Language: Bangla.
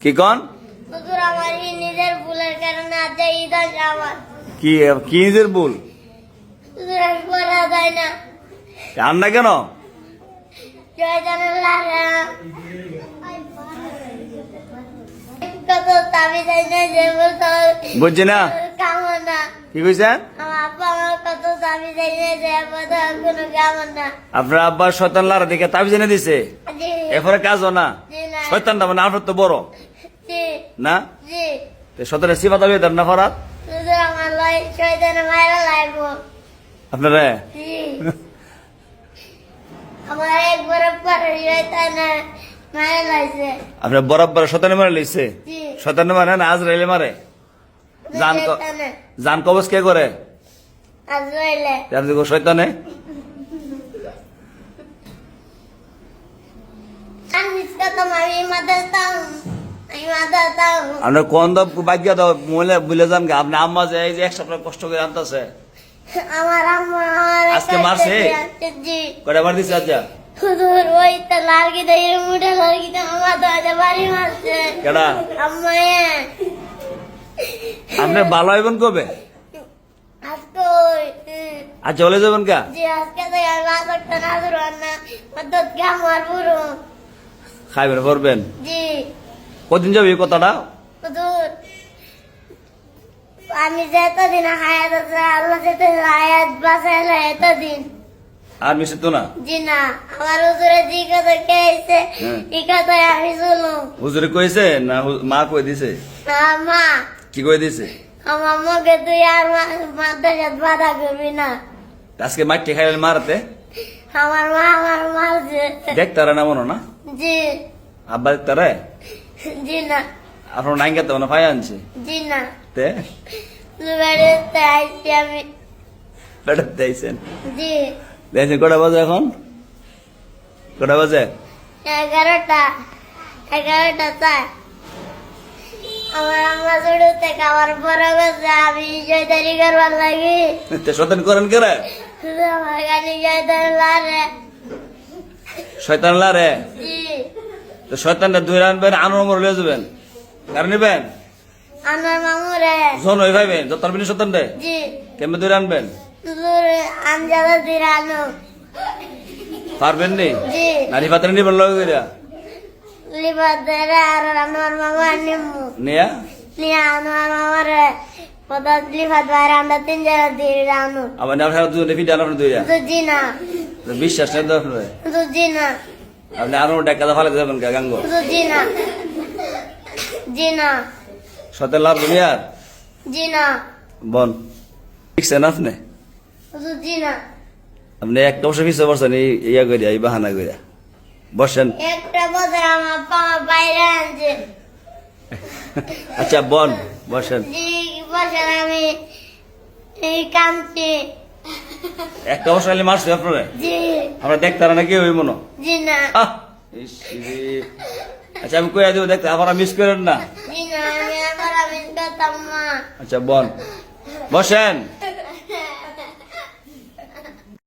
কি কন হুজুর আমার নিজের ভুলের কারণে আজ ঈদ আসে আমার। কি কি নিজের ভুল? হুজুর আর পড়া যায় না। কান্না কেন? শয়তানের লাগে কত তাবি যায় না যে বলতো বুঝছি না কামন না। কি কইছেন? আমার আব্বা আমার কত তাবি যায় না যে বলতো কোনো কামন না। আপনার আব্বার শয়তান লারা দেখে তাবিজ এনে দিছে, জি এরপরে কাজও না। জি না শয়তানটা মানে আপনার তো বড় জি না, জি শয়তানের সিফা দাবি দেন না ফরাত হুজুর আমার লাই শয়তানের মায়েরা লাগবো। আপনারা। জি আমার এক বরাবর শয়তানের মায়েরা লাগছে। আপনার বরাবর শয়তানে মারে লইছে। জি শয়তানে মারে না আজরাইলে মারে? জান শয়তানের জান কবজ কে করে? আজরাইলে আপনি কো শয়তানে? আমি কত আমি মাদাতাম আমি মাদাতাম আপনার কোন দাও ভাগ্য দাও মহিলা ভুলে যান গা। আপনি আম্মা যে এই যে এক সপ্তাহ কষ্ট করে আনতেছে, আমার আম্মা আমার আজকে মারছে? জি কয়টা বার দিছে আচ্ছা? হুজুর ওই তো লালকি দেই মুড়ে লালকি তো আমার দাদা বাড়ি মারছে কেডা? আম্মা আপনি ভালো হইবেন কবে? আজকে আর চলে যাবেন কা? জি আজকে তো আর বাসটা না ধরুন না মদত কা মারবুরু খাইবেন পড়বেন? জি কদিন যাবে এই কথাটা? হুজুর আমি যেতদিন হায়াত আছে আল্লাহ যেতে হায়াত বাঁচাইলে এতদিন আর মিশে তো না? জি না আমার হুজুরে জি কথা খেয়েছে হ্যাঁ। এই কথাই আমি শুনুম। হুজুরে কইছে না মা কই দিছে? মা কি কই দিছে? আমার মুখে তুই আর মাদ্রাসাত বাধা করবি না। আজকে মাটি খাইলেন মারতে? আমার মা আমার মারছে। দেখতারা না মনো না? জি আব্বা দেখতারে? জি না আপনার নাইঙ্গা তো না পাই আনছে জি না তে বেড়াতে আইছি আমি। বেড়াতে আইছেন? জি দেখছেন কটা বাজে এখন? কটা বাজে? 11টা 4 আমার আম্মা ছোট থেকে আমার বড় গেছে আমি জয়দারি করবার লাগি তে শয়তান করেন কেরে? শুধু আমার গানি জয়দারি লাগে। শয়তান লারে? জি তো শয়তানটা দুই আনবেন আনোর মরে লয়ে যাবেন, কারণ নিবেন আমার মামুরে জন হয়ে ভাইবেন যত পারবেন শয়তান রে জি কেমন দুই আনবেন? আমজাদা দিরানো পারবেন নি? জি নারী পাত্রে নিবেন লগে কইরা লিবাদারা আর আমার মামা নিমু নিয়া নিয়া আমার মামারে পদাত লিবাদ বাইরে আমরা 3 জনা দিরানো আবার না আপনারা দুজনে ফিডা আপনার দুইয়া তো জি না বিশ্বাস নেই তো আপনার? তো জি না আপনি আরো টাকা ফালে যাবেন কা গাঙ্গ? তো জি না জি না শয়তান লাভ দুনিয়ার জি না বন ঠিকছেন আপনি? তো জি না আপনি একটা বছর পিছিয়ে পড়ছেন এই ইয়া করিয়া এই বাহানা করিয়া। বসেন। একটা বছর আমার পাওয়া বাইরে আনছে। আচ্ছা বন বসেন। জি বছর আমি এই কামছি। একটা বছর আলি মারছি আপনারা? জি আমরা দেখতারা নাকি ওই মনো? জি না আচ্ছা আমি কইয়া দেবো দেখতে আপনারা মিস করেন না। জি না আমি আমার আমি করতাম না। আচ্ছা বন বসেন।